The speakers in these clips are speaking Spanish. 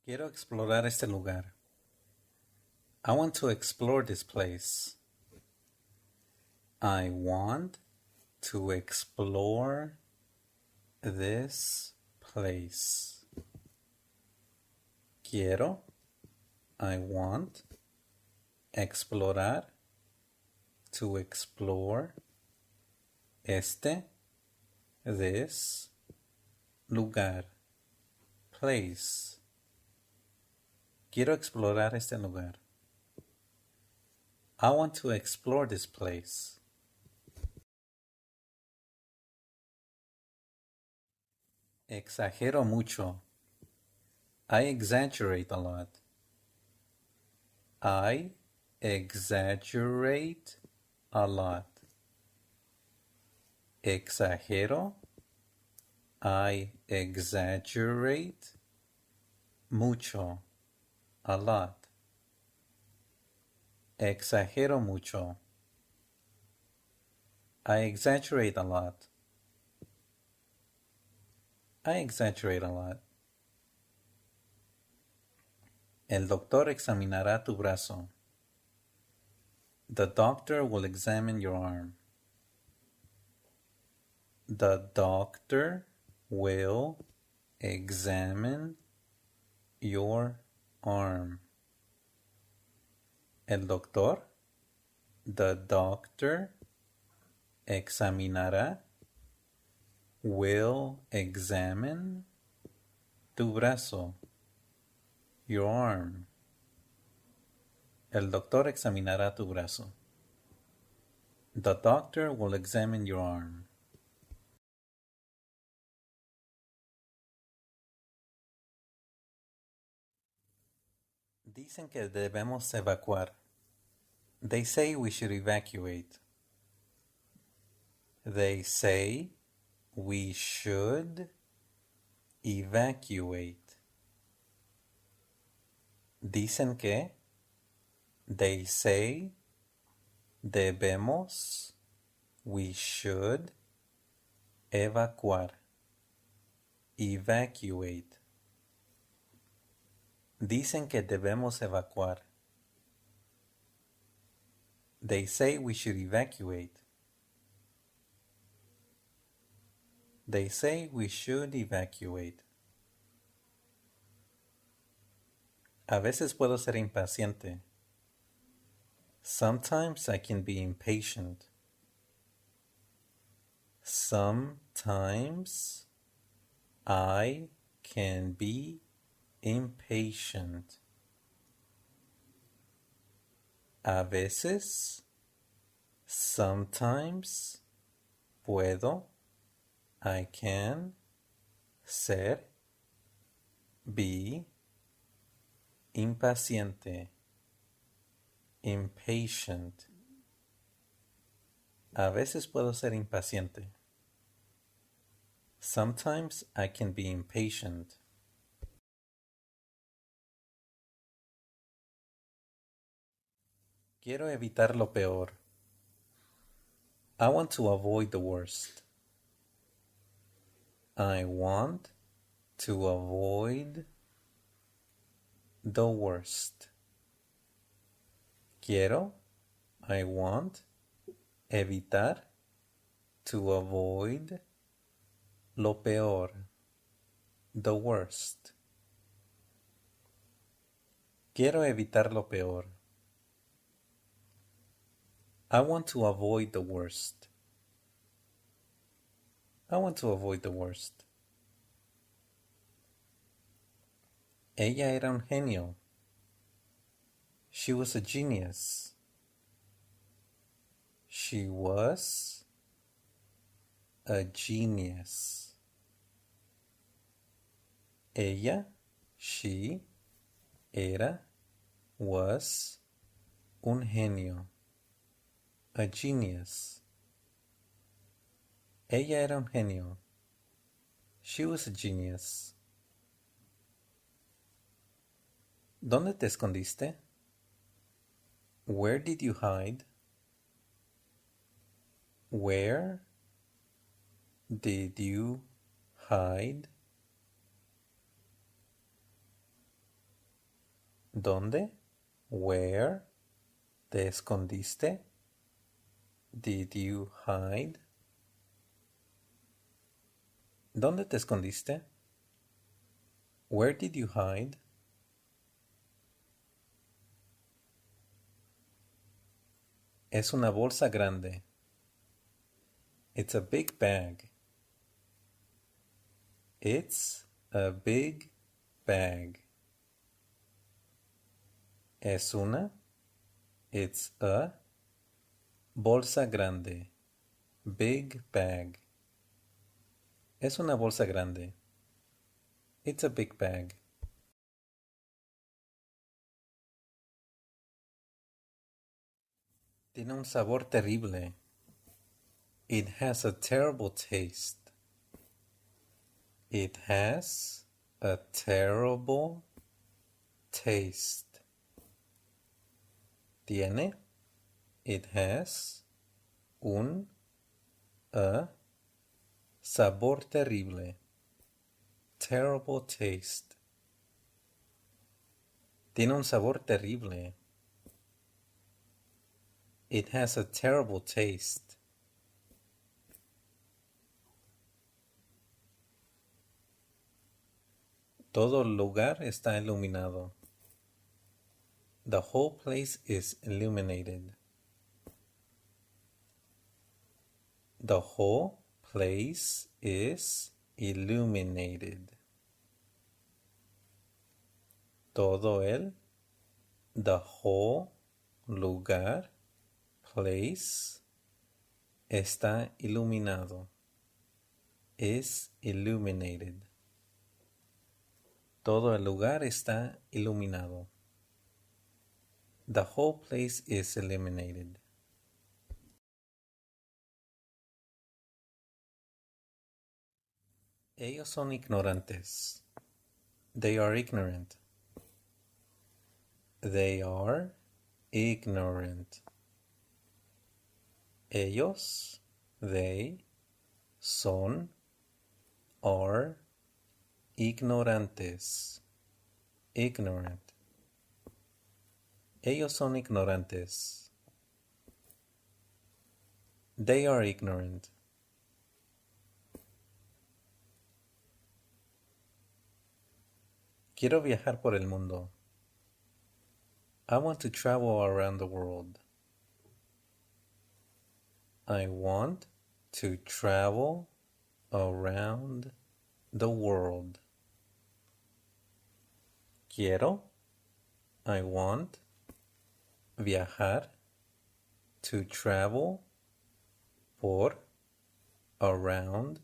Quiero explorar este lugar. I want to explore this place. I want to explore this place. Quiero, I want, explorar, to explore, este, this, lugar, place. Quiero explorar este lugar. I want to explore this place. Exagero mucho. I exaggerate a lot. I exaggerate a lot. Exagero. I exaggerate mucho. A lot. Exagero mucho. I exaggerate a lot. I exaggerate a lot. El doctor examinará tu brazo. The doctor will examine your arm. The doctor will examine your arm. El doctor, the doctor, examinará, will examine tu brazo, your arm. El doctor examinará tu brazo. The doctor will examine your arm. Dicen que debemos evacuar. They say we should evacuate. They say we should evacuate. Dicen que. They say debemos, we should, evacuar, evacuate. Dicen que debemos evacuar. They say we should evacuate. They say we should evacuate. A veces puedo ser impaciente. Sometimes I can be impatient. Sometimes I can be impatient. A veces, sometimes, puedo, I can, ser, be, impaciente, impatient. A veces puedo ser impaciente. Sometimes I can be impatient. Quiero evitar lo peor. I want to avoid the worst. I want to avoid the worst. Quiero, I want, evitar, to avoid, lo peor, the worst. Quiero evitar lo peor. I want to avoid the worst. I want to avoid the worst. Ella era un genio. She was a genius. She was a genius. Ella, she, era, was, un genio. A genius. Ella era un genio. She was a genius. ¿Dónde te escondiste? Where did you hide? Where did you hide? ¿Dónde? Where? ¿Te escondiste? Did you hide? ¿Dónde te escondiste? Where did you hide? Es una bolsa grande. It's a big bag. It's a big bag. Es una. It's a. Bolsa grande. Big bag. Es una bolsa grande. It's a big bag. Tiene un sabor terrible. It has a terrible taste. It has a terrible taste. Tiene. It has. Un. A. Sabor terrible. Terrible taste. Tiene un sabor terrible. It has a terrible taste. Todo el lugar está iluminado. The whole place is illuminated. The whole place is illuminated. Todo el, the whole, lugar, place, está iluminado. Is illuminated. Todo el lugar está iluminado. The whole place is illuminated. Ellos son ignorantes. They are ignorant. They are ignorant. Ellos, they, son, are, ignorantes. Ignorant. Ellos son ignorantes. They are ignorant. Quiero viajar por el mundo. I want to travel around the world. I want to travel around the world. Quiero. I want. Viajar. To travel. Por. Around.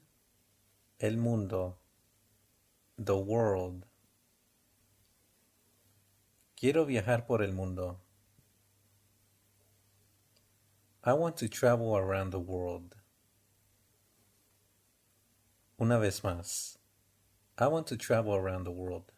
El mundo. The world. Quiero viajar por el mundo. I want to travel around the world. Una vez más. I want to travel around the world.